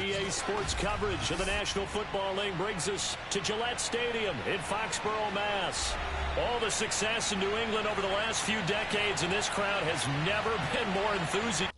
NBA sports coverage of the National Football League brings us to Gillette Stadium in Foxborough, Mass. All the success in New England over the last few decades, and this crowd has never been more enthusiastic.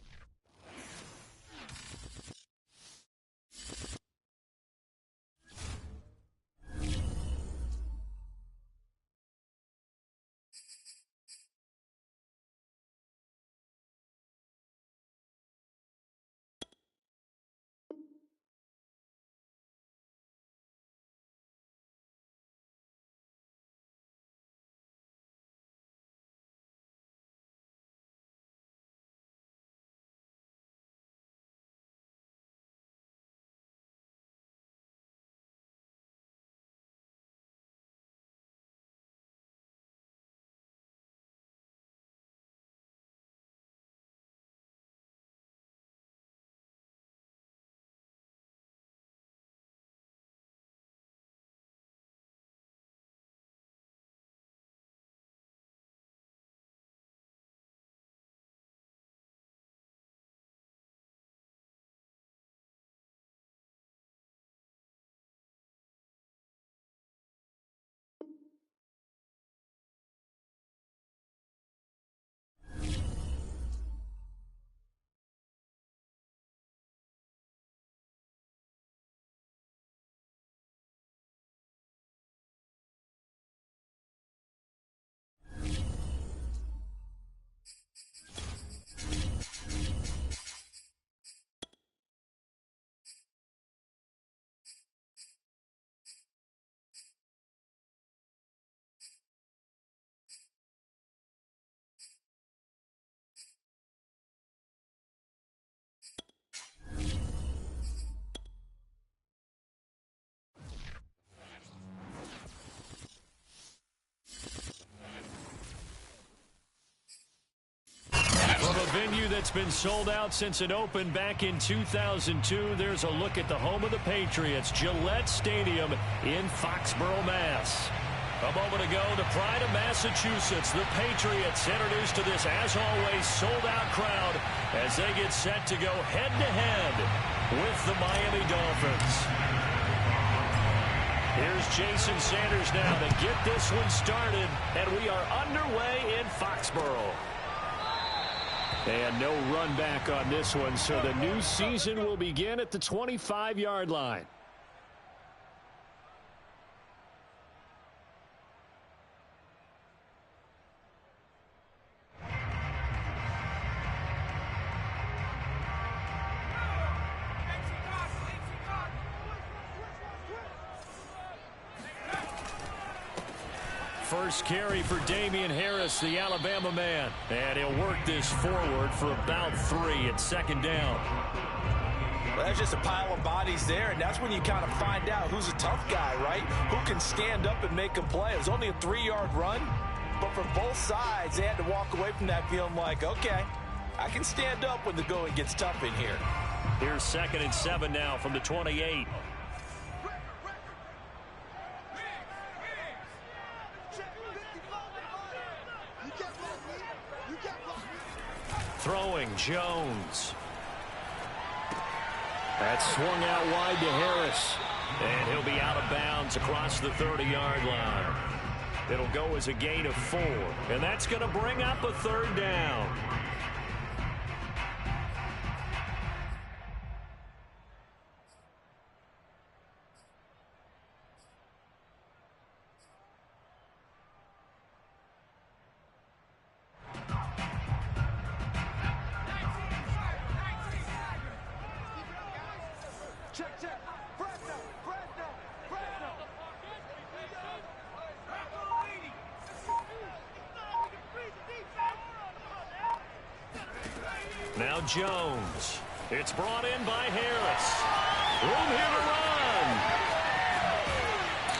Venue that's been sold out since it opened back in 2002. There's a look at the home of the Patriots, Gillette Stadium in Foxborough, Mass. A moment ago, the pride of Massachusetts, the Patriots, introduced to this, as always, sold-out crowd as they get set to go head-to-head with the Miami Dolphins. Here's Jason Sanders now to get this one started, and we are underway in Foxborough. And no run back on this one, so the new season will begin at the 25-yard line. First carry for Damian Harris, the Alabama man. And he'll work this forward for about 3 at second down. Well, that's just a pile of bodies there, and that's when you kind of find out who's a tough guy, right? Who can stand up and make a play. It was only a 3-yard run, but for both sides, they had to walk away from that feeling like, okay, I can stand up when the going gets tough in here. Here's 2nd and 7 now from the 28. Throwing Jones. That's swung out wide to Harris. And he'll be out of bounds across the 30-yard line. It'll go as a gain of 4. And that's going to bring up a 3rd down. Now Jones. It's brought in by Harris. Room here to run.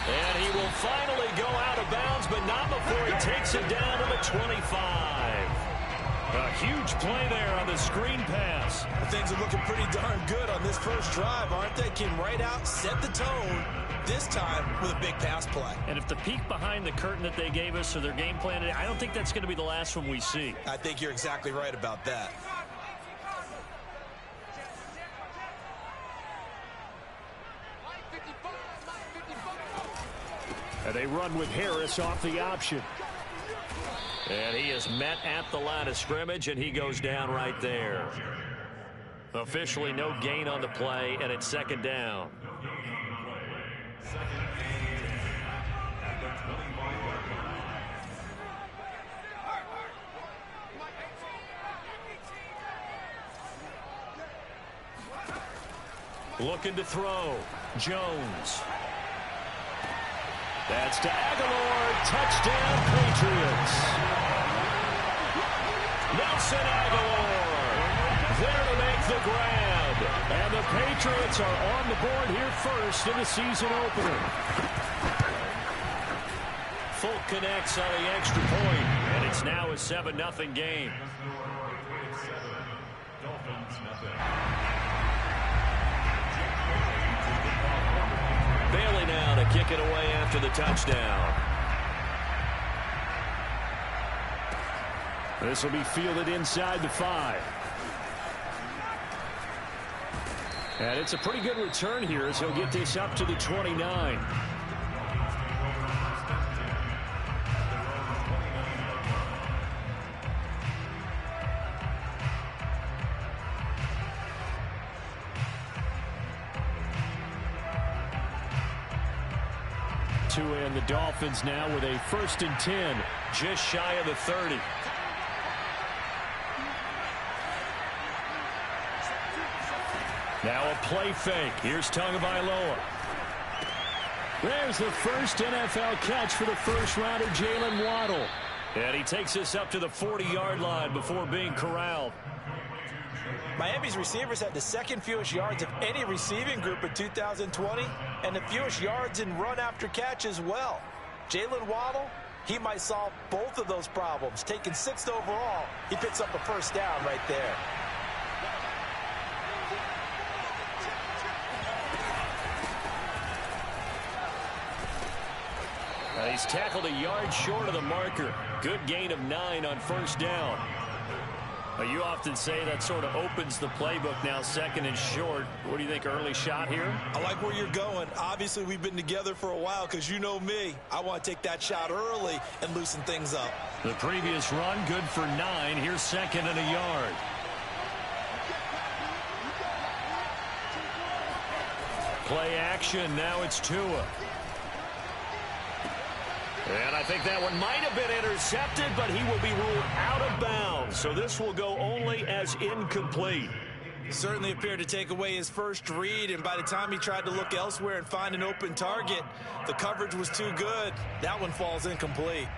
And he will finally go out of bounds, but not before he takes it down to the 25. A huge play there on the screen pass. Things are looking pretty darn good on this first drive, aren't they? Came right out, set the tone, this time with a big pass play. And if the peek behind the curtain that they gave us or their game plan, I don't think that's going to be the last one we see. I think you're exactly right about that. And they run with Harris off the option. And he is met at the line of scrimmage, and he goes down right there. Officially no gain on the play, and it's second down. Looking to throw. Jones. That's to Aguilar. Touchdown, Patriots. Nelson Aguilar there to make the grab. And the Patriots are on the board here first in the season opener. Folk connects on the extra point, and it's now a 7-0 game. Bailey now to kick it away after the touchdown. This will be fielded inside the 5. And it's a pretty good return here as he'll get this up to the 29. And the Dolphins now with a 1st and 10, just shy of the 30. Now a play fake. Here's Tagovailoa. There's the first NFL catch for the first-rounder, Jalen Waddle. And he takes this up to the 40-yard line before being corralled. Miami's receivers had the second fewest yards of any receiving group in 2020 and the fewest yards in run after catch as well. Jalen Waddle, he might solve both of those problems. Taking 6th overall, he picks up a first down right there. He's tackled a yard short of the marker. Good gain of 9 on first down. You often say that sort of opens the playbook now, 2nd and short. What do you think, early shot here? I like where you're going. Obviously, we've been together for a while because you know me. I want to take that shot early and loosen things up. The previous run, good for 9. Here's 2nd and a yard. Play action. Now it's Tua. And I think that one might have been intercepted, but he will be ruled out of bounds. So this will go only as incomplete. Certainly appeared to take away his first read, and by the time he tried to look elsewhere and find an open target, the coverage was too good. That one falls incomplete.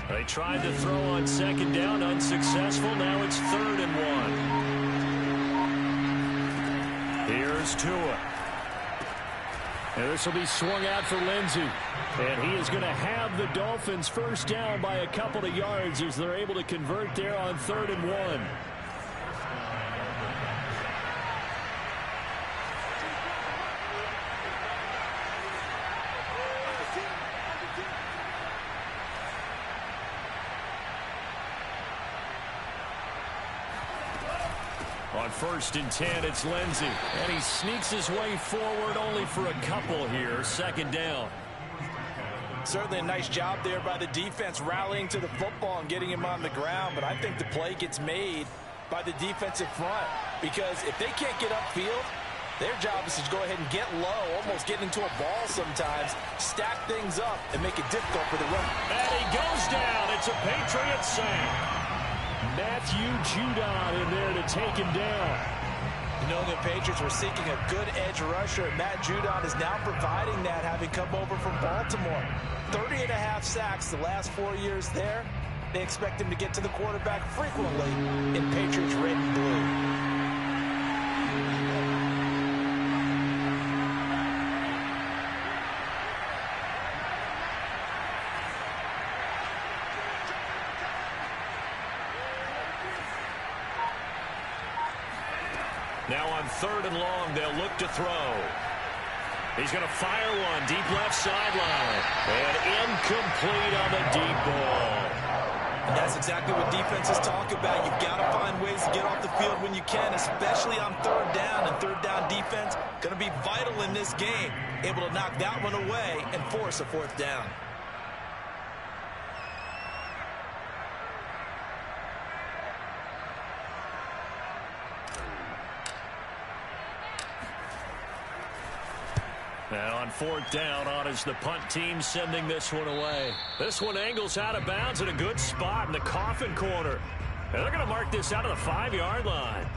They tried to throw on 2nd down, unsuccessful. Now it's 3rd and 1. Here's Tua. And this will be swung out for Lindsey. And he is going to have the Dolphins first down by a couple of yards as they're able to convert there on 3rd and 1. On 1st and 10, it's Lindsey. And he sneaks his way forward only for a couple here. 2nd down. Certainly a nice job there by the defense rallying to the football and getting him on the ground. But I think the play gets made by the defensive front. Because if they can't get upfield, their job is to go ahead and get low, almost get into a ball sometimes, stack things up, and make it difficult for the run. And he goes down. It's a Patriots sack. Matthew Judon in there to take him down. The New England Patriots were seeking a good edge rusher, and Matt Judon is now providing that, having come over from Baltimore. 30.5 sacks the last 4 years there. They expect him to get to the quarterback frequently in Patriots red and blue. Now on 3rd and long, they'll look to throw. He's going to fire one deep left sideline. And incomplete on the deep ball. And that's exactly what defenses talk about. You've got to find ways to get off the field when you can, especially on third down. And third down defense going to be vital in this game. Able to knock that one away and force a fourth down. Now on fourth down, on is the punt team sending this one away. This one angles out of bounds in a good spot in the coffin corner. And they're going to mark this out of the 5-yard line.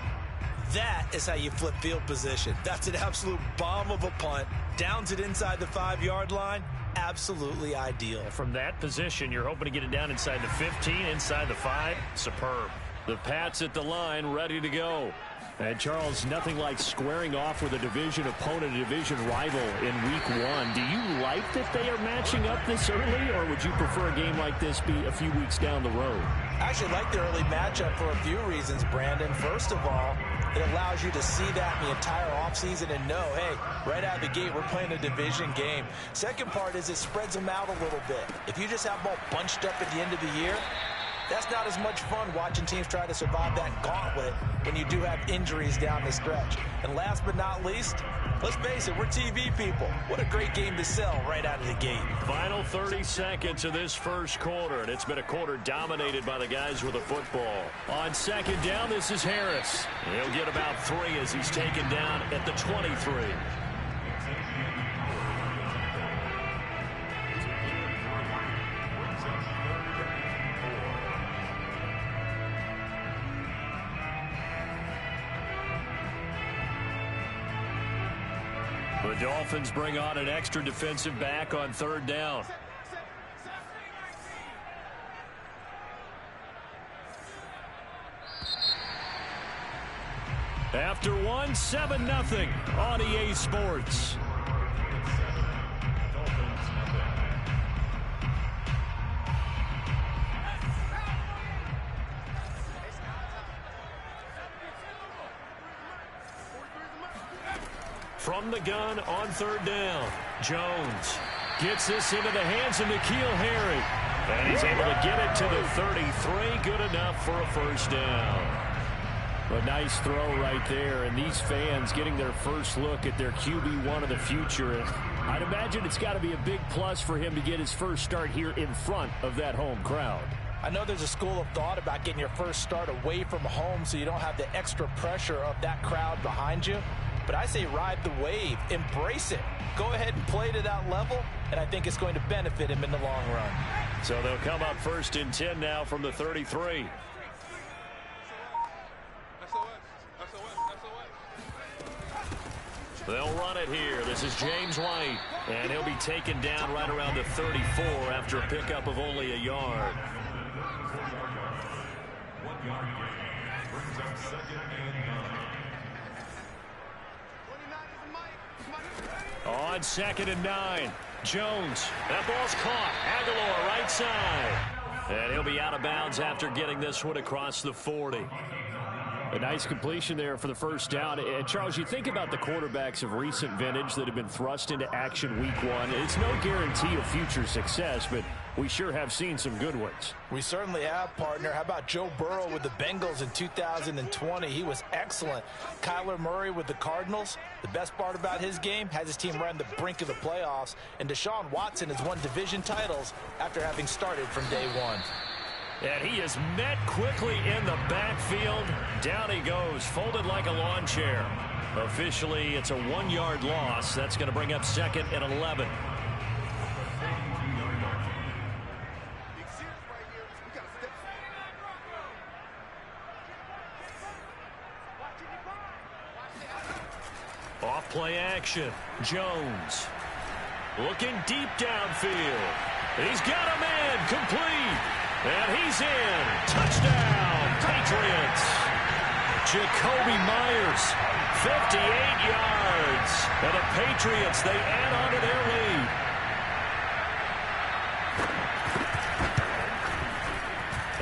That is how you flip field position. That's an absolute bomb of a punt. Downs it inside the 5-yard line. Absolutely ideal. From that position, you're hoping to get it down inside the 15, inside the 5. Superb. The Pats at the line, ready to go. And, Charles, nothing like squaring off with a division opponent, a division rival in Week 1. Do you like that they are matching up this early, or would you prefer a game like this be a few weeks down the road? I actually like the early matchup for a few reasons, Brandon. First of all, it allows you to see that in the entire offseason and know, hey, right out of the gate, we're playing a division game. Second part is it spreads them out a little bit. If you just have them all bunched up at the end of the year, that's not as much fun watching teams try to survive that gauntlet when you do have injuries down the stretch. And last but not least, let's face it, we're TV people. What a great game to sell right out of the gate. Final 30 seconds of this first quarter, and it's been a quarter dominated by the guys with the football. On second down, this is Harris. He'll get about 3 as he's taken down at the 23. The Dolphins bring on an extra defensive back on third down. After 7-0 on EA Sports. From the gun on third down, Jones gets this into the hands of N'Keal Harry. And he's able to get it to the 33. Good enough for a first down. A nice throw right there. And these fans getting their first look at their QB1 of the future. I'd imagine it's got to be a big plus for him to get his first start here in front of that home crowd. I know there's a school of thought about getting your first start away from home so you don't have the extra pressure of that crowd behind you. But I say ride the wave, embrace it. Go ahead and play to that level, and I think it's going to benefit him in the long run. So they'll come up first and 10 now from the 33. They'll run it here. This is James White, and he'll be taken down right around the 34 after a pickup of only a yard. 1 yard gain brings up 2nd and 9. On 2nd and 9, Jones. That ball's caught. Aguilar right side. And he'll be out of bounds after getting this one across the 40. A nice completion there for the first down. And Charles, you think about the quarterbacks of recent vintage that have been thrust into action Week 1. It's no guarantee of future success, but we sure have seen some good ones. We certainly have, partner. How about Joe Burrow with the Bengals in 2020? He was excellent. Kyler Murray with the Cardinals. The best part about his game, has his team right on the brink of the playoffs. And Deshaun Watson has won division titles after having started from day one. And he is met quickly in the backfield. Down he goes, folded like a lawn chair. Officially, it's a 1-yard loss. That's going to bring up 2nd and 11. Off play action. Jones looking deep downfield. He's got a man complete. And he's in. Touchdown, Patriots. Jacoby Myers, 58 yards. And the Patriots, they add on to their lead.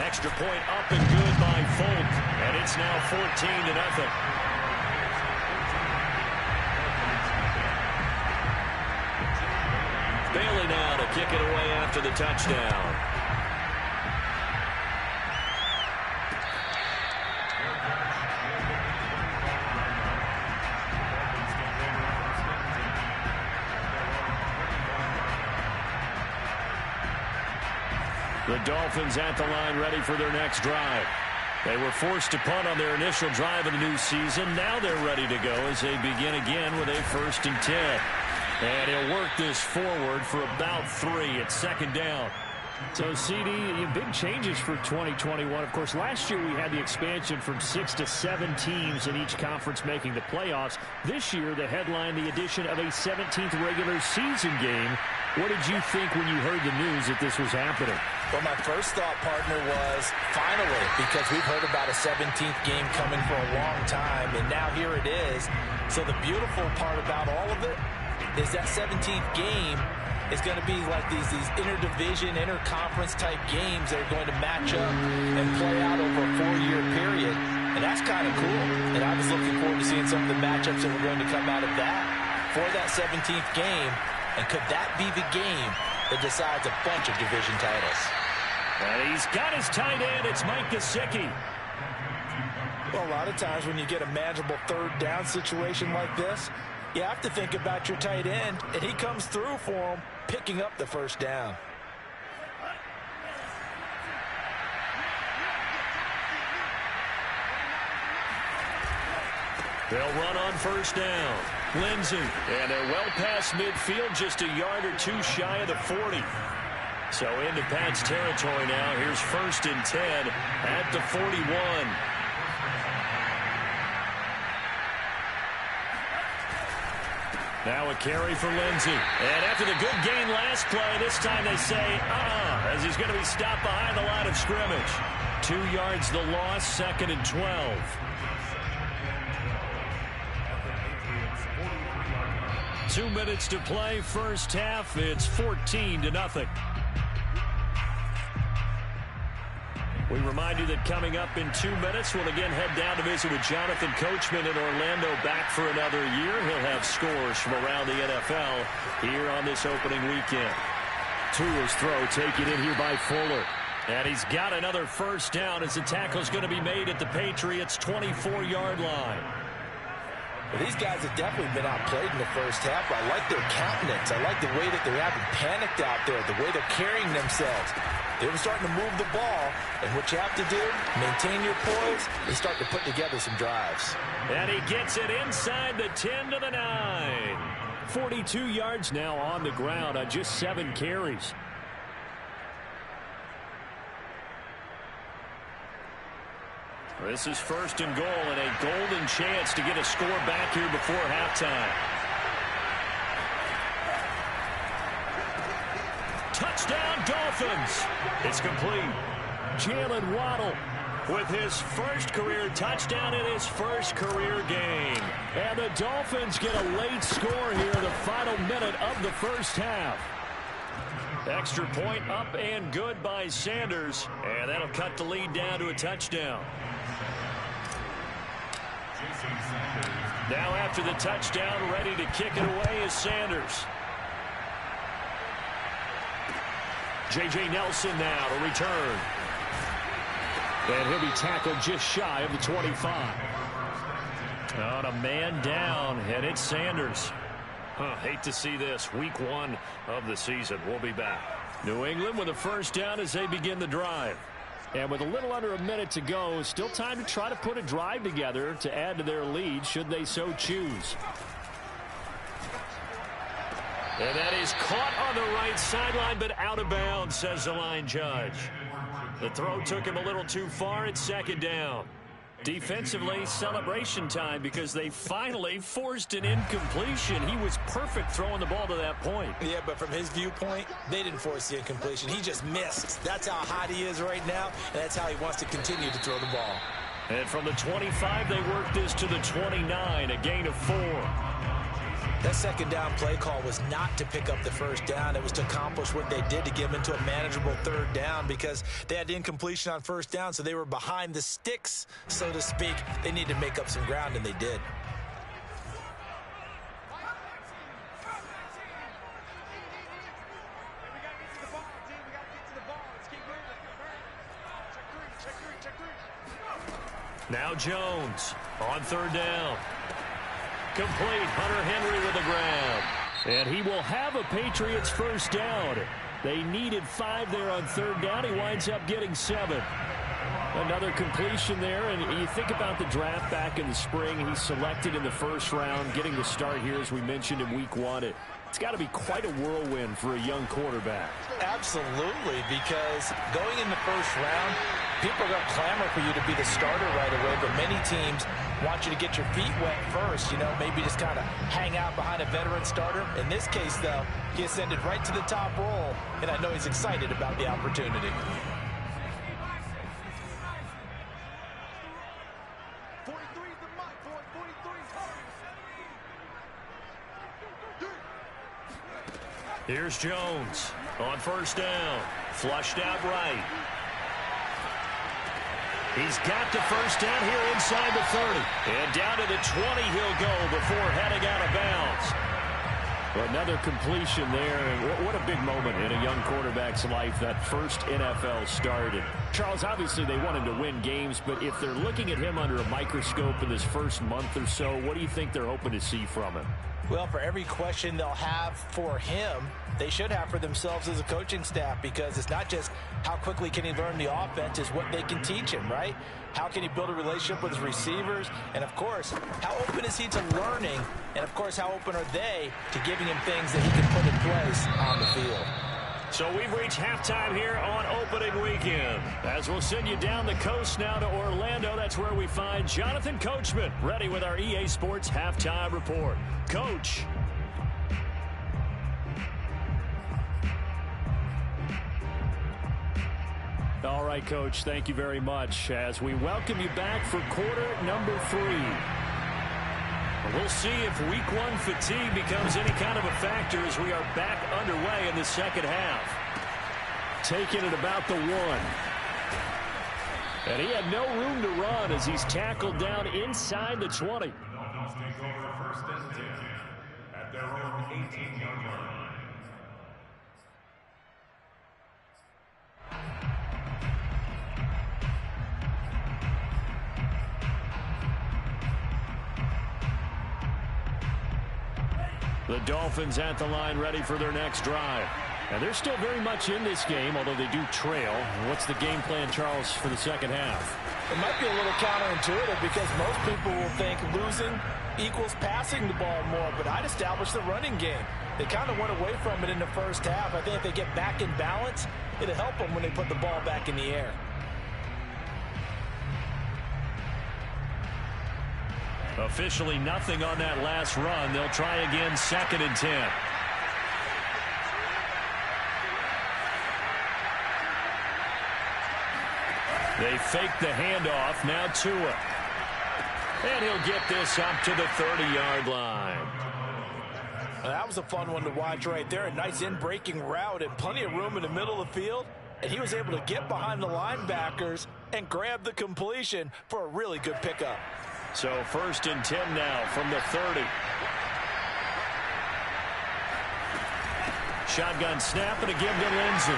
Extra point up and good by Folk. And it's now 14-0. They'll kick it away after the touchdown. The Dolphins at the line ready for their next drive. They were forced to punt on their initial drive of the new season. Now they're ready to go as they begin again with a 1st and 10. And he'll work this forward for about 3 at 2nd down. So, CD, big changes for 2021. Of course, last year we had the expansion from 6 to 7 teams in each conference making the playoffs. This year, the headline, the addition of a 17th regular season game. What did you think when you heard the news that this was happening? Well, my first thought, partner, was finally, because we've heard about a 17th game coming for a long time, and now here it is. So the beautiful part about all of it is that 17th game is going to be like these interdivision, interconference type games that are going to match up and play out over a 4-year period. And that's kind of cool. And I was looking forward to seeing some of the matchups that were going to come out of that for that 17th game. And could that be the game that decides a bunch of division titles? And he's got his tight end. It's Mike Gesicki. Well, a lot of times when you get a manageable 3rd down situation like this, you have to think about your tight end, and he comes through for him, picking up the 1st down. They'll run on 1st down. Lindsey, and they're well past midfield, just a yard or 2 shy of the 40. So into Pat's territory now. Here's 1st and 10 at the 41. Now a carry for Lindsey. And after the good gain last play, this time they say, as he's going to be stopped behind the line of scrimmage. 2 yards the loss, 2nd and 12. Two minutes to play, first half. It's 14-0. We remind you that coming up in 2 minutes, we'll again head down to visit with Jonathan Coachman in Orlando, back for another year. He'll have scores from around the NFL here on this opening weekend. Tua's throw taken in here by Fuller. And he's got another 1st down as the tackle's going to be made at the Patriots' 24-yard line. Well, these guys have definitely been outplayed in the first half. I like their countenance. I like the way that they're having panicked out there, the way they're carrying themselves. They were starting to move the ball, and what you have to do, maintain your poise, and start to put together some drives. And he gets it inside the 10 to the 9. 42 yards now on the ground on just 7 carries. This is 1st and goal, and a golden chance to get a score back here before halftime. Touchdown, Dolphins. It's complete. Jalen Waddle with his first career touchdown in his first career game. And the Dolphins get a late score here in the final minute of the first half. Extra point up and good by Sanders, and that'll cut the lead down to a touchdown. Now after the touchdown, ready to kick it away is Sanders. J.J. Nelson now to return. And he'll be tackled just shy of the 25. On a man down, and it's Sanders. Hate to see this. Week 1 of the season. We'll be back. New England with a 1st down as they begin the drive. And with a little under a minute to go, still time to try to put a drive together to add to their lead should they so choose. And that is caught on the right sideline, but out of bounds, says the line judge. The throw took him a little too far. It's 2nd down. Defensively, celebration time because they finally forced an incompletion. He was perfect throwing the ball to that point. Yeah, but from his viewpoint, they didn't force the incompletion. He just missed. That's how hot he is right now, and that's how he wants to continue to throw the ball. And from the 25, they worked this to the 29, a gain of 4. That 2nd down play call was not to pick up the 1st down. It was to accomplish what they did to get them into a manageable 3rd down because they had incompletion on 1st down, so they were behind the sticks, so to speak. They needed to make up some ground, and they did. Now Jones on third down. Complete. Hunter Henry with the grab. And he will have a Patriots first down. They needed 5 there on third down. He winds up getting 7. Another completion there, and you think about the draft back in the spring. He's selected in the first round, getting the start here, as we mentioned, in week 1. It's got to be quite a whirlwind for a young quarterback. Absolutely, because going in the first round, people are going to clamor for you to be the starter right away, but many teams want you to get your feet wet first, maybe just kind of hang out behind a veteran starter. In this case, though, he ascended right to the top role, and I know he's excited about the opportunity. Here's Jones on first down. Flushed out right. He's got the first down here inside the 30. And down to the 20 he'll go before heading out of bounds. Another completion there. And what a big moment in a young quarterback's life, that first NFL start. And Charles, obviously they want him to win games, but if they're looking at him under a microscope in this first month or so, what do you think they're hoping to see from him? Well, for every question they'll have for him, they should have for themselves as a coaching staff, because it's not just how quickly can he learn the offense, it's what they can teach him, right? How can he build a relationship with his receivers? And, of course, how open is he to learning? And, of course, how open are they to giving him things that he can put in place on the field? So we've reached halftime here on opening weekend. As we'll send you down the coast now to Orlando, that's where we find Jonathan Coachman, ready with our EA Sports Halftime Report. Coach. All right, Coach, thank you very much as we welcome you back for quarter number 3. We'll see if week 1 fatigue becomes any kind of a factor as we are back underway in the second half. Taking it about the 1. And he had no room to run as he's tackled down inside the 20. Dolphins take over first and 10 at their own 18-yard line. The Dolphins at the line, ready for their next drive. And they're still very much in this game, although they do trail. What's the game plan, Charles, for the second half? It might be a little counterintuitive because most people will think losing equals passing the ball more, but I'd establish the running game. They kind of went away from it in the first half. I think if they get back in balance, it'll help them when they put the ball back in the air. Officially nothing on that last run. They'll try again, 2nd and 10. They fake the handoff. Now Tua. And he'll get this up to the 30-yard line. That was a fun one to watch right there. A nice in-breaking route and plenty of room in the middle of the field. And he was able to get behind the linebackers and grab the completion for a really good pickup. So 1st and 10 now from the 30. Shotgun snap and a give to Lindsey.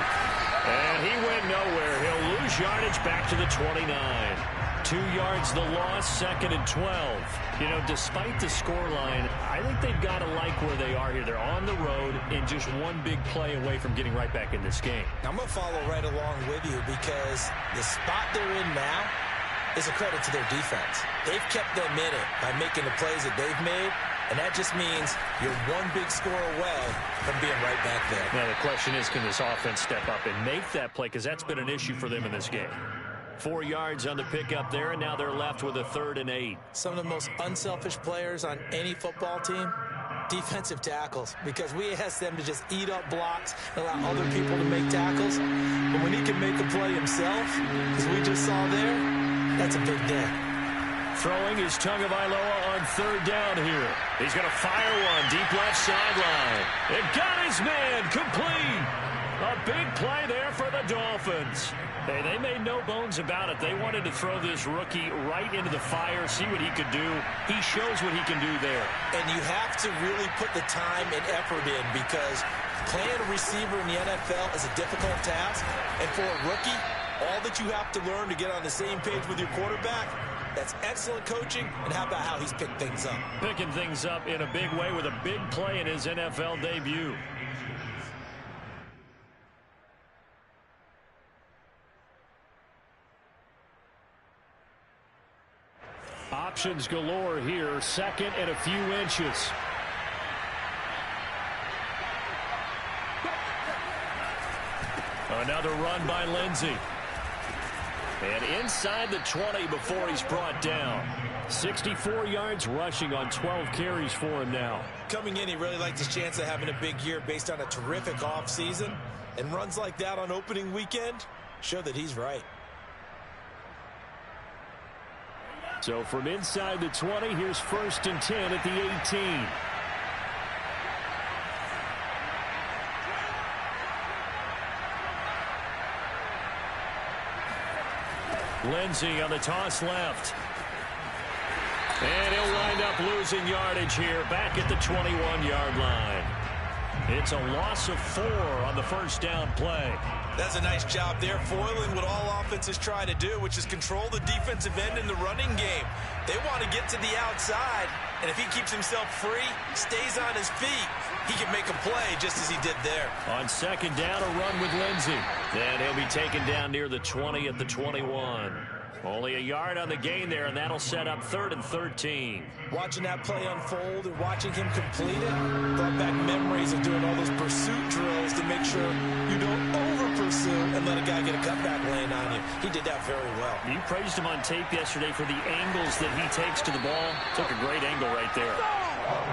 And he went nowhere. He'll lose yardage back to the 29. 2 yards the loss, 2nd and 12. You know, despite the scoreline, I think they've got to like where they are here. They're on the road and just one big play away from getting right back in this game. I'm going to follow right along with you because the spot they're in now is a credit to their defense. They've kept them in it by making the plays that they've made, and that just means you're one big score away from being right back there. Now, the question is, can this offense step up and make that play? Because that's been an issue for them in this game. 4 yards on the pickup there, and now they're left with a 3rd and 8. Some of the most unselfish players on any football team, defensive tackles, because we ask them to just eat up blocks and allow other people to make tackles. But when he can make a play himself, as we just saw there, that's a big day. Throwing is Tagovailoa on 3rd down here. He's going to fire one deep left sideline. It got his man complete. A big play there for the Dolphins. Hey, they made no bones about it. They wanted to throw this rookie right into the fire, see what he could do. He shows what he can do there. And you have to really put the time and effort in because playing a receiver in the NFL is a difficult task. And for a rookie, all that you have to learn to get on the same page with your quarterback, That's excellent coaching, and how about how he's picked things up? Picking things up in a big way with a big play in his NFL debut. Options galore here. Second and a few inches. Another run by Lindsey. And inside the 20 before he's brought down. 64 yards rushing on 12 carries for him now. Coming in, he really likes his chance of having a big year based on a terrific offseason. And runs like that on opening weekend show that he's right. So from inside the 20, here's 1st and 10 at the 18. Lindsey on the toss left. And he'll wind up losing yardage here back at the 21-yard line. It's a loss of 4 on the first down play. That's a nice job there, foiling what all offenses try to do, which is control the defensive end in the running game. They want to get to the outside, and if he keeps himself free, stays on his feet, he can make a play just as he did there. On second down, a run with Lindsey. Then he'll be taken down near the 20 at the 21. Only a yard on the gain there, and that'll set up 3rd and 13. Watching that play unfold and watching him complete it brought back memories of doing all those pursuit drills to make sure you don't over-pursue and let a guy get a cutback laying on you. He did that very well. You praised him on tape yesterday for the angles that he takes to the ball. Took a great angle right there.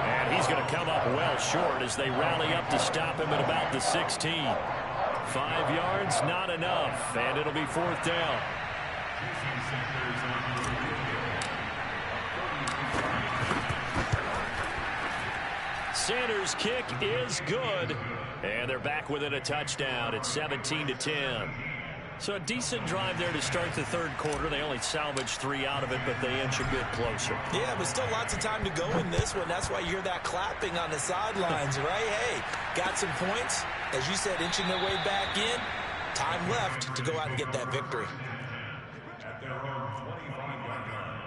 And he's going to come up well short as they rally up to stop him at about the 16. 5 yards, not enough, and it'll be 4th down. Sanders' kick is good, and they're back within a touchdown at 17-10. So a decent drive there to start the 3rd quarter. They only salvaged 3 out of it, but they inch a bit closer. Yeah, but still lots of time to go in this one. That's why you hear that clapping on the sidelines, right? Hey, got some points. As you said, inching their way back in. Time left to go out and get that victory. At their own 25-yard line.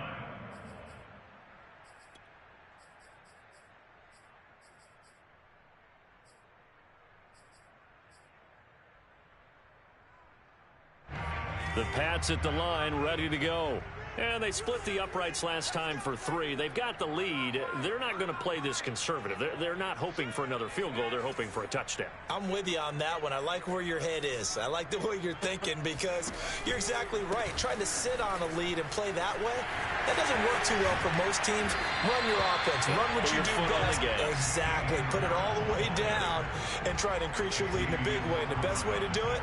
The Pats at the line, ready to go. And they split the uprights last time for 3. They've got the lead. They're not going to play this conservative. They're not hoping for another field goal. They're hoping for a touchdown. I'm with you on that one. I like where your head is. I like the way you're thinking because you're exactly right. Trying to sit on a lead and play that way, that doesn't work too well for most teams. Run your offense. Run what you do best. Exactly. Put it all the way down and try to increase your lead in a big way. And the best way to do it,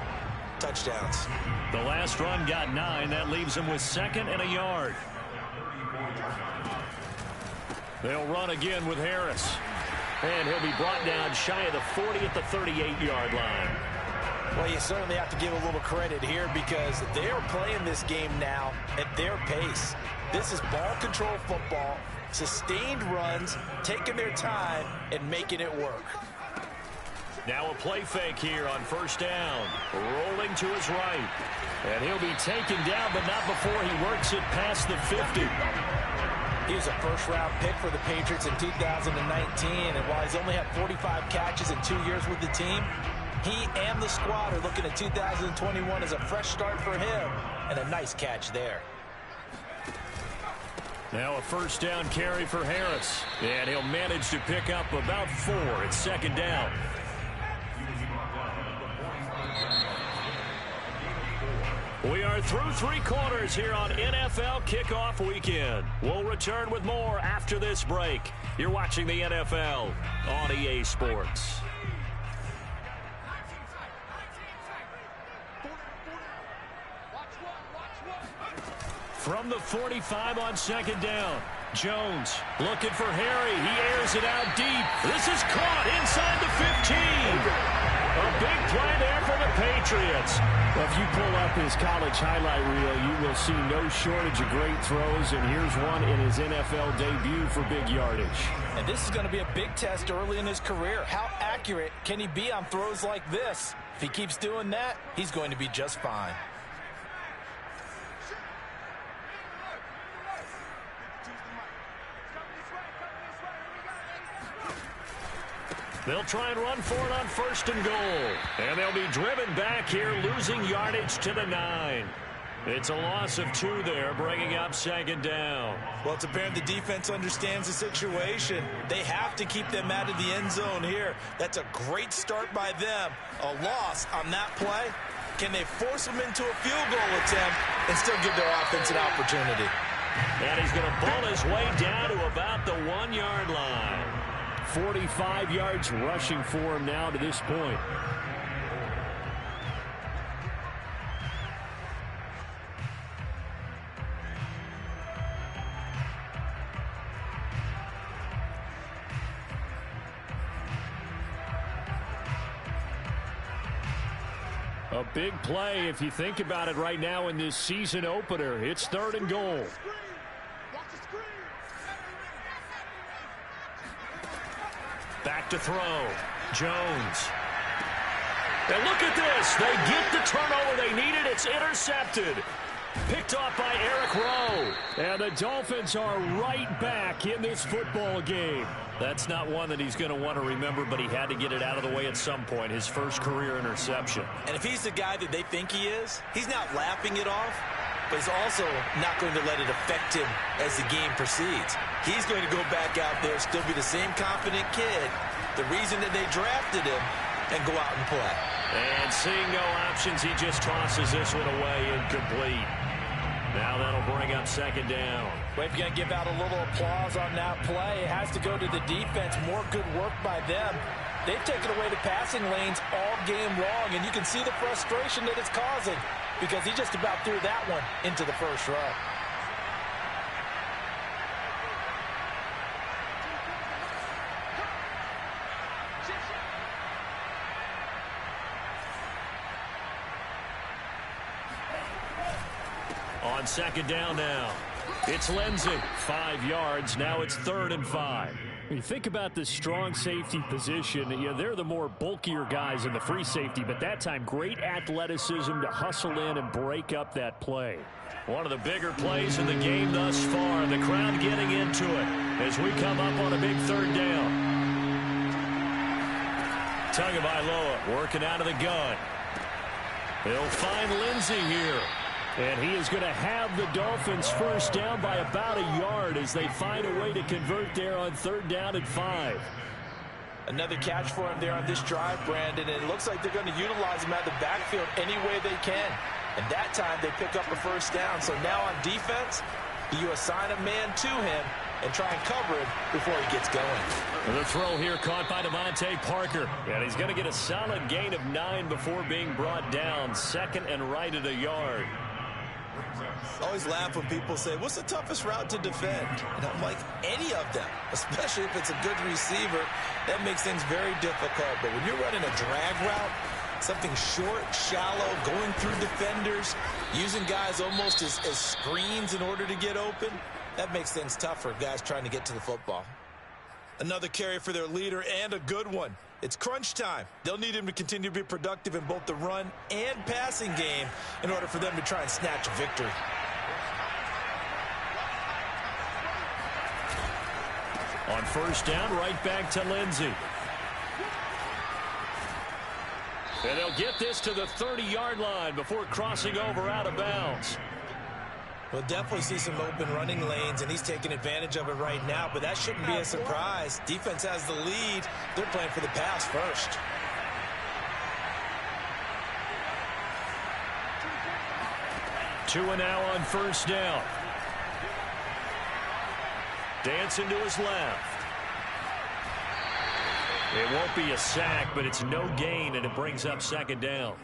touchdowns. The last run got 9. That leaves them with 2nd and a yard. They'll run again with Harris. And he'll be brought down shy of the 40 at the 38-yard line. Well, you certainly have to give a little credit here because they're playing this game now at their pace. This is ball control football, sustained runs, taking their time, and making it work. Now a play fake here on 1st down. Rolling to his right. And he'll be taken down, but not before he works it past the 50. He was a first-round pick for the Patriots in 2019, and while he's only had 45 catches in 2 years with the team, he and the squad are looking at 2021 as a fresh start for him, and a nice catch there. Now a 1st down carry for Harris, and he'll manage to pick up about 4 at 2nd down. We are through 3 quarters here on NFL Kickoff Weekend. We'll return with more after this break. You're watching the NFL on EA Sports. From the 45 on 2nd down. Jones looking for Harry. He airs it out deep. This is caught inside the 15. A big play there for the Patriots. Well, if you pull up his college highlight reel, you will see no shortage of great throws, and here's one in his NFL debut for big yardage. And this is going to be a big test early in his career. How accurate can he be on throws like this? If he keeps doing that, he's going to be just fine. They'll try and run for it on 1st and goal. And they'll be driven back here, losing yardage to the 9. It's a loss of 2 there, bringing up 2nd down. Well, it's apparent the defense understands the situation. They have to keep them out of the end zone here. That's a great start by them. A loss on that play. Can they force them into a field goal attempt and still give their offense an opportunity? And he's going to bull his way down to about the 1-yard line. 45 yards rushing for him now to this point. A big play if you think about it right now in this season opener. It's 3rd and goal. Back to throw. Jones. And look at this. They get the turnover they needed. It's intercepted. Picked off by Eric Rowe. And the Dolphins are right back in this football game. That's not one that he's going to want to remember, but he had to get it out of the way at some point. His first career interception. And if he's the guy that they think he is, he's not laughing it off, but he's also not going to let it affect him as the game proceeds. He's going to go back out there, still be the same confident kid, the reason that they drafted him, and go out and play. And seeing no options, he just tosses this one away incomplete. Now that'll bring up 2nd down. Well, if you're going to give out a little applause on that play, it has to go to the defense. More good work by them. They've taken away the passing lanes all game long, and you can see the frustration that it's causing because he just about threw that one into the first row. On 2nd down now. It's Lindsey. 5 yards. Now it's 3rd and 5. When you think about the strong safety position, they're the more bulkier guys in the free safety, but that time great athleticism to hustle in and break up that play. One of the bigger plays in the game thus far. The crowd getting into it as we come up on a big 3rd down. Tagovailoa working out of the gun. He'll find Lindsey here. And he is going to have the Dolphins first down by about a yard as they find a way to convert there on 3rd down and 5. Another catch for him there on this drive, Brandon, and it looks like they're going to utilize him out of the backfield any way they can. And that time they pick up a first down. So now on defense, you assign a man to him and try and cover him before he gets going. The throw here caught by Devontae Parker. And he's going to get a solid gain of 9 before being brought down. 2nd and right at a yard. I always laugh when people say, what's the toughest route to defend? And I'm like, any of them, especially if it's a good receiver. That makes things very difficult. But when you're running a drag route, something short, shallow, going through defenders, using guys almost as screens in order to get open, that makes things tough for guys trying to get to the football. Another carry for their leader and a good one. It's crunch time. They'll need him to continue to be productive in both the run and passing game in order for them to try and snatch a victory. On 1st down, right back to Lindsey. And they'll get this to the 30-yard line before crossing over out of bounds. We'll definitely see some open running lanes, and he's taking advantage of it right now, but that shouldn't be a surprise. Defense has the lead. They're playing for the pass first. Two and now on 1st down. Dancing to his left. It won't be a sack, but it's no gain, and it brings up 2nd down.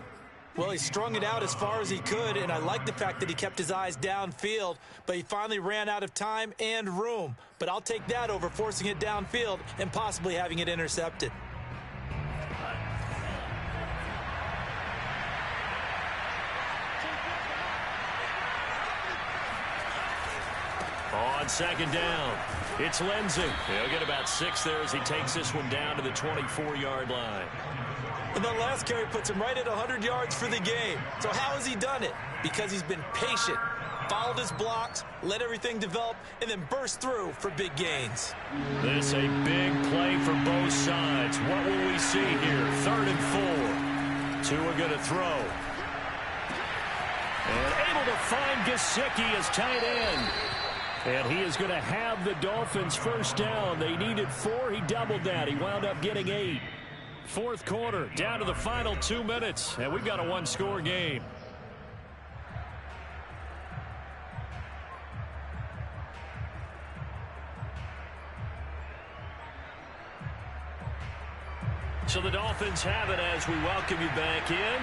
Well, he strung it out as far as he could, and I like the fact that he kept his eyes downfield, but he finally ran out of time and room. But I'll take that over forcing it downfield and possibly having it intercepted. On 2nd down, it's Lindsey. He'll get about 6 there as he takes this one down to the 24-yard line. And that last carry puts him right at 100 yards for the game. So how has he done it? Because he's been patient, followed his blocks, let everything develop, and then burst through for big gains. This a big play for both sides. What will we see here? 3rd and 4. Tua going to throw. And able to find Gesicki as tight end. And he is going to have the Dolphins first down. They needed 4. He doubled that. He wound up getting 8. 4th quarter, down to the final 2 minutes. And we've got a one-score game. So the Dolphins have it as we welcome you back in.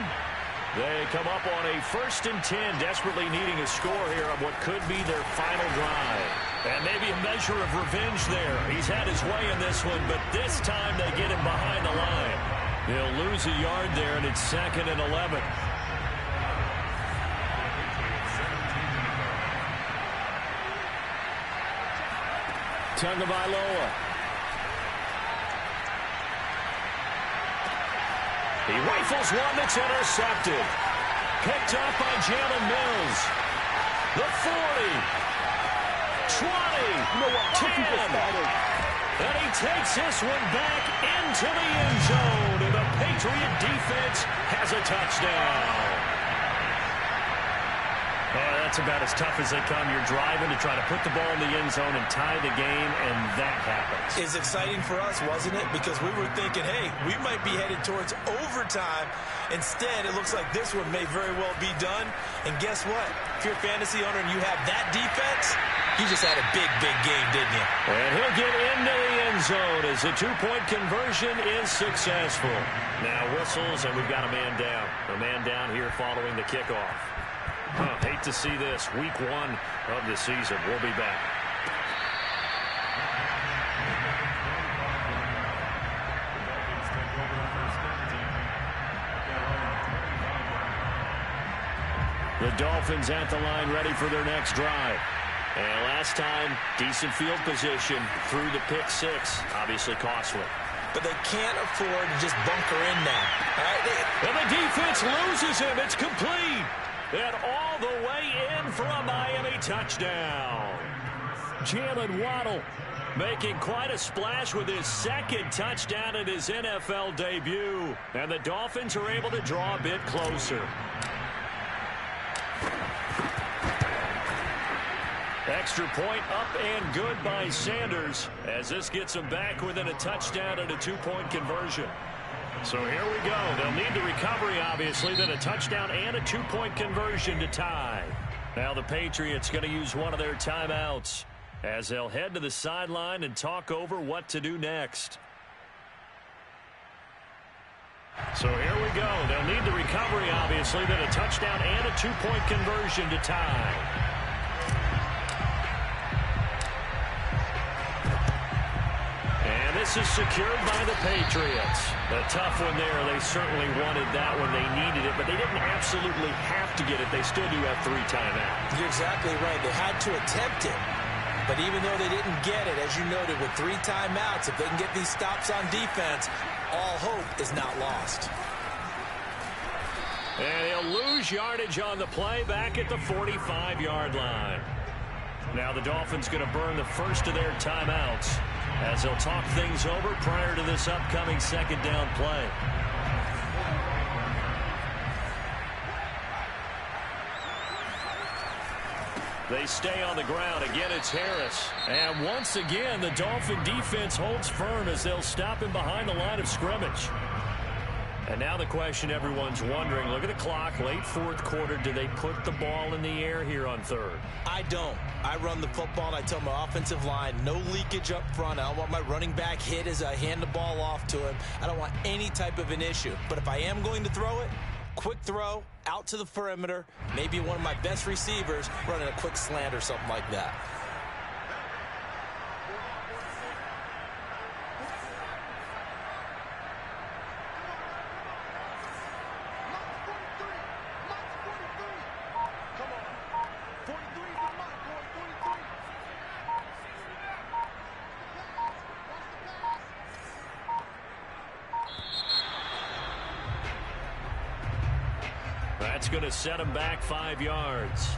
They come up on a 1st and 10, desperately needing a score here on what could be their final drive. And maybe a measure of revenge there. He's had his way in this one, but this time they get him behind the line. He'll lose a yard there, and it's 2nd and 11. Tagovailoa. He rifles one that's intercepted. Picked up by Jalen Mills. The 40. 20. 10. And he takes this one back into the end zone. And the Patriot defense has a touchdown. That's about as tough as they come. You're driving to try to put the ball in the end zone and tie the game, and that happens. It's exciting for us, wasn't it? Because we were thinking, hey, we might be headed towards overtime. Instead, it looks like this one may very well be done. And guess what? If you're a fantasy owner and you have that defense, you just had a big, big game, didn't you? And he'll get into the end zone as the two-point conversion is successful. Now whistles, and we've got a man down. A man down here following the kickoff. Hate to see this. Week 1 of the season. We'll be back. The Dolphins at the line ready for their next drive. And last time, decent field position through the pick 6. Obviously costly. But they can't afford to just bunker in now. All right? And the defense loses him. It's complete. And all the way in for a Miami touchdown. Jalen Waddle making quite a splash with his 2nd touchdown in his NFL debut. And the Dolphins are able to draw a bit closer. Extra point up and good by Sanders as this gets them back within a touchdown and a 2-point conversion. So here we go. They'll need the recovery, obviously, then a touchdown and a 2-point conversion to tie. Now the Patriots going to use one of their timeouts as they'll head to the sideline and talk over what to do next. So here we go. They'll need the recovery, obviously, then a touchdown and a 2-point conversion to tie. This is secured by the Patriots. A tough one there. They certainly wanted that when they needed it, but they didn't absolutely have to get it. They still do have 3 timeouts. You're exactly right. They had to attempt it. But even though they didn't get it, as you noted, with 3 timeouts, if they can get these stops on defense, all hope is not lost. And he'll lose yardage on the play back at the 45-yard line. Now the Dolphins going to burn the first of their timeouts as they'll talk things over prior to this upcoming 2nd down play. They stay on the ground. Again, it's Harris. And once again, the Dolphin defense holds firm as they'll stop him behind the line of scrimmage. And now the question everyone's wondering, look at the clock, late 4th quarter, do they put the ball in the air here on 3rd? I don't. I run the football, and I tell my offensive line, no leakage up front. I don't want my running back hit as I hand the ball off to him. I don't want any type of an issue. But if I am going to throw it, quick throw, out to the perimeter, maybe one of my best receivers running a quick slant or something like that. That's going to set him back 5 yards.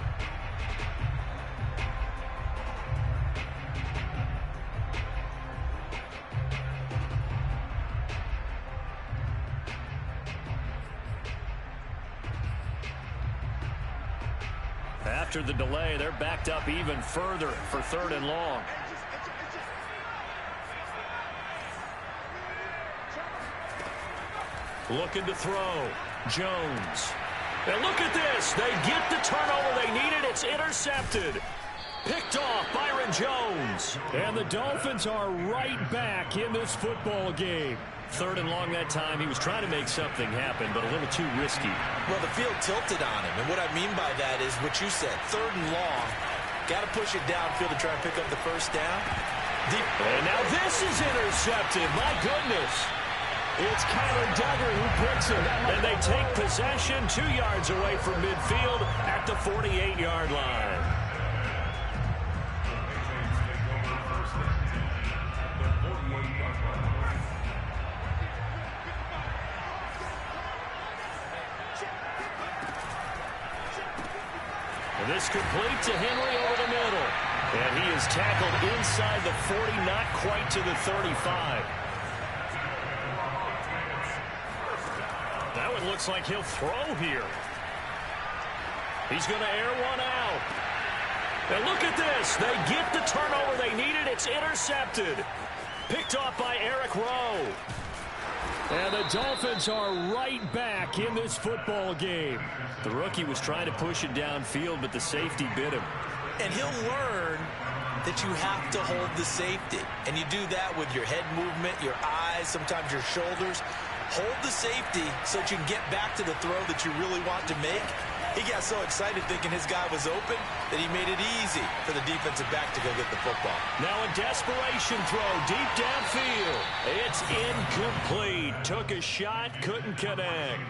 after the delay. They're backed up even further for 3rd and long. Looking to throw. Jones. And look at this. They get the turnover they needed. It's intercepted. Picked off Byron Jones. And the Dolphins are right back in this football game. 3rd and long that time. He was trying to make something happen, but a little too risky. Well, the field tilted on him. And what I mean by that is what you said. 3rd and long. Got to push it downfield to try and pick up the first down. And now this is intercepted. My goodness. It's Kyler Duggar who picks it. And they take possession 2 yards away from midfield at the 48-yard line. And this complete to Henry over the middle. And he is tackled inside the 40, not quite to the 35. That one looks like he'll throw here. He's going to air one out. And look at this. They get the turnover they needed. It's intercepted. Picked off by Eric Rowe. And the Dolphins are right back in this football game. The rookie was trying to push it downfield, but the safety bit him. And he'll learn that you have to hold the safety. And you do that with your head movement, your eyes, sometimes your shoulders. Hold the safety so that you can get back to the throw that you really want to make. He got so excited thinking his guy was open that he made it easy for the defensive back to go get the football. Now a desperation throw deep downfield. It's incomplete. Took a shot, couldn't connect.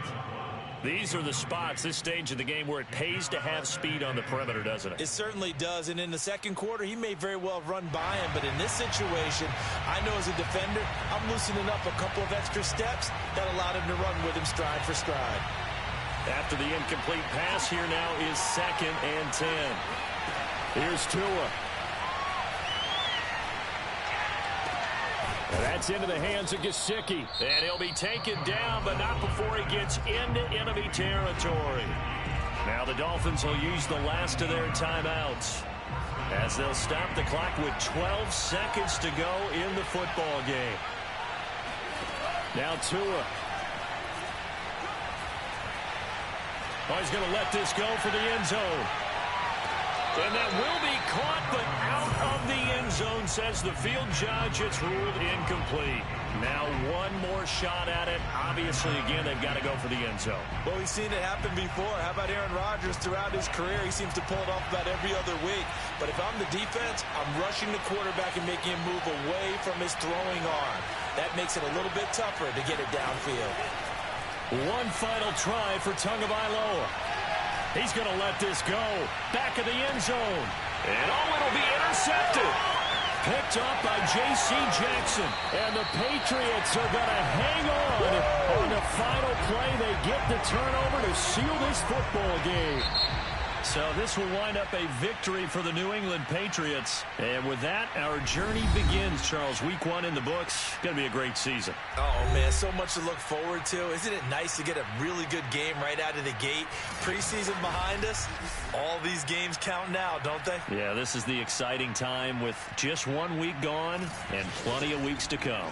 These are the spots, this stage of the game, where it pays to have speed on the perimeter, doesn't it? It certainly does, and in the second quarter, he may very well have run by him, but in this situation, I know as a defender, I'm loosening up a couple of extra steps that allowed him to run with him stride for stride. After the incomplete pass, here now is 2nd and 10. Here's Tua. And that's into the hands of Gesicki. And he'll be taken down, but not before he gets into enemy territory. Now the Dolphins will use the last of their timeouts as they'll stop the clock with 12 seconds to go in the football game. Now Tua. Oh, he's going to let this go for the end zone. And that will be caught, but out of the end zone, says the field judge. It's ruled incomplete. Now one more shot at it. Obviously, again, they've got to go for the end zone. Well, we've seen it happen before. How about Aaron Rodgers throughout his career? He seems to pull it off about every other week. But if I'm the defense, I'm rushing the quarterback and making him move away from his throwing arm. That makes it a little bit tougher to get it downfield. One final try for Tagovailoa. He's going to let this go. Back of the end zone. And oh, it'll be intercepted. Picked up by J.C. Jackson. And the Patriots are going to hang on the final play. They get the turnover to seal this football game. So this will wind up a victory for the New England Patriots. And with that, our journey begins, Charles. Week 1 in the books. Going to be a great season. Oh, man, so much to look forward to. Isn't it nice to get a really good game right out of the gate? Preseason behind us. All these games count now, don't they? Yeah, this is the exciting time with just 1 week gone and plenty of weeks to come.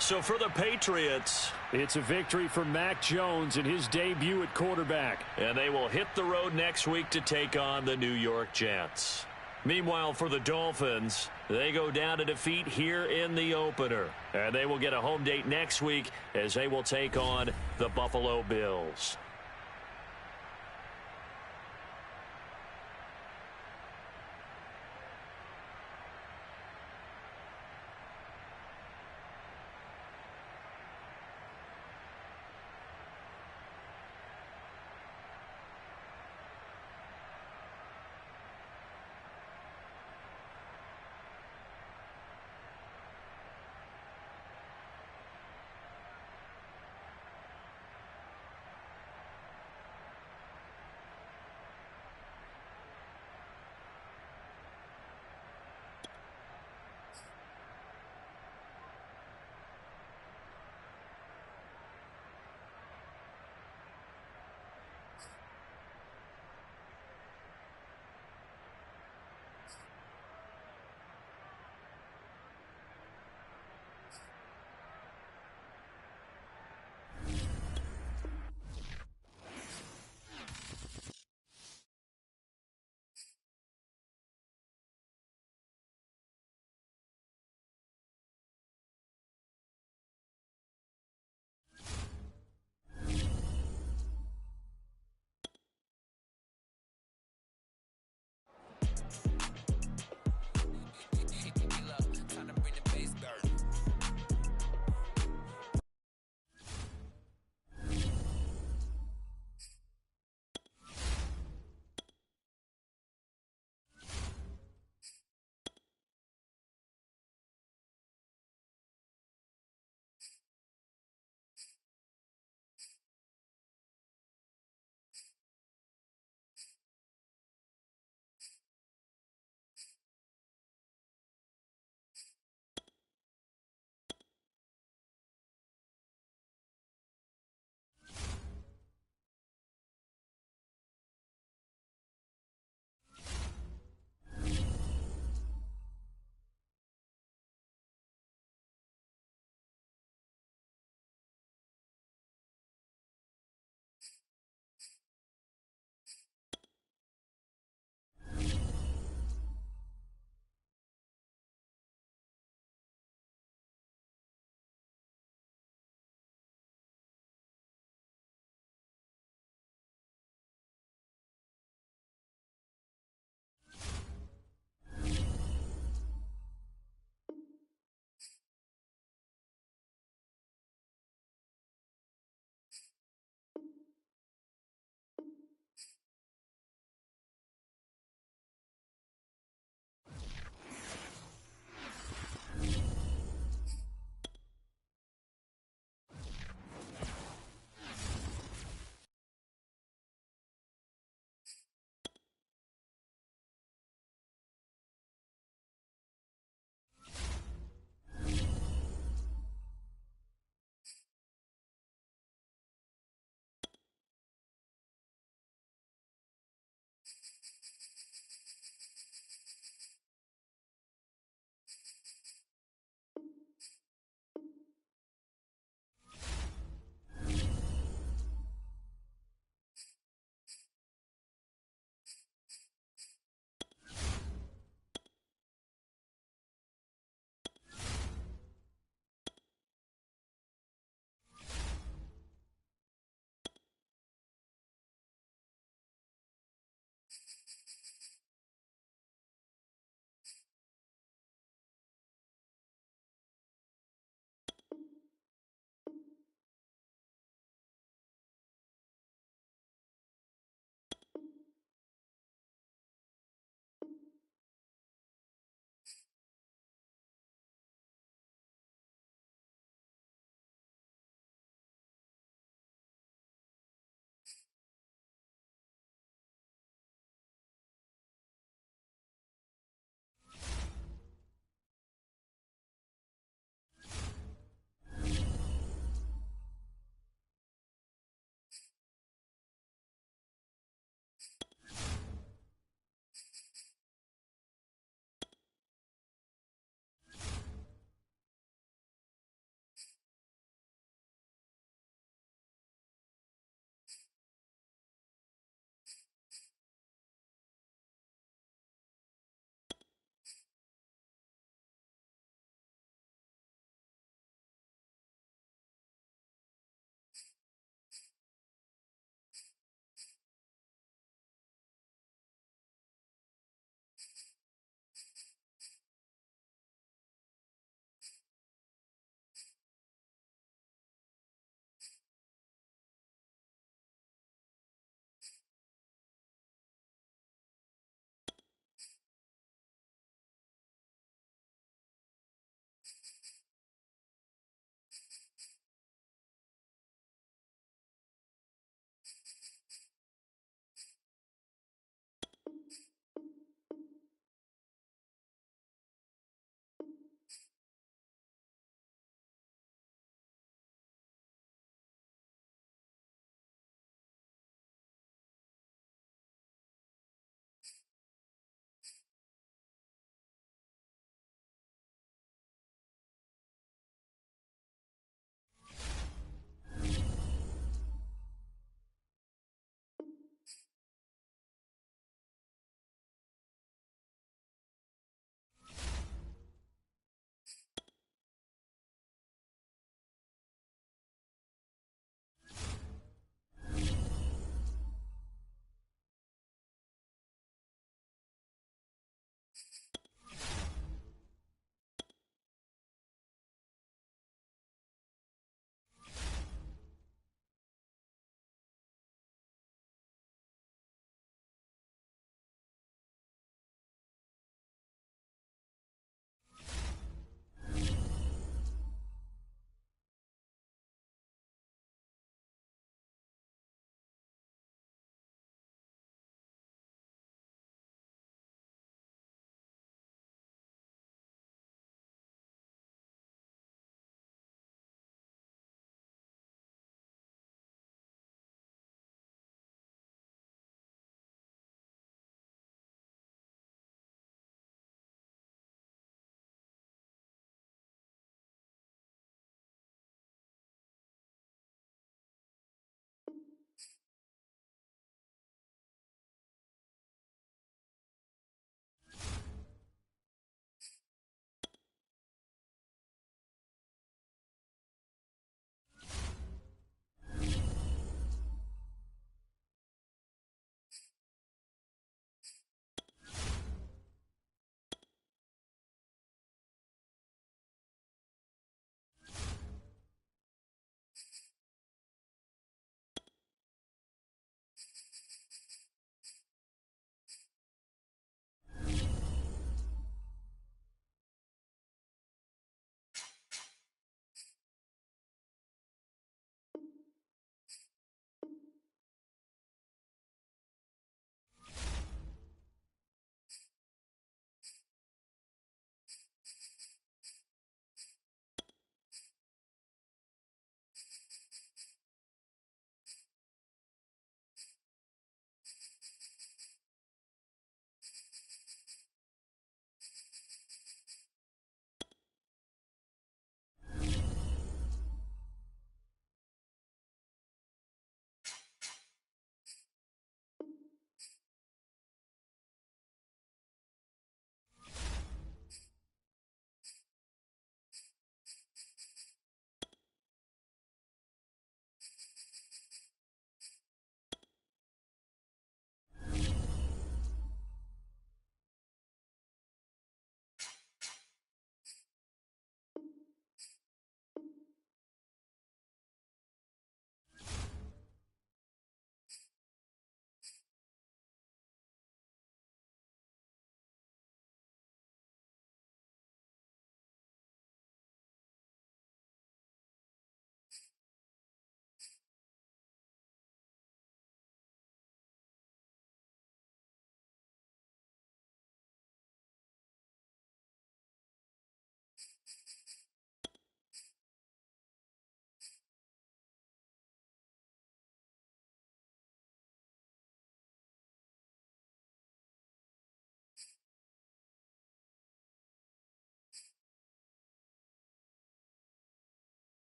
So for the Patriots, it's a victory for Mac Jones in his debut at quarterback. And they will hit the road next week to take on the New York Jets. Meanwhile, for the Dolphins, they go down to defeat here in the opener. And they will get a home date next week as they will take on the Buffalo Bills.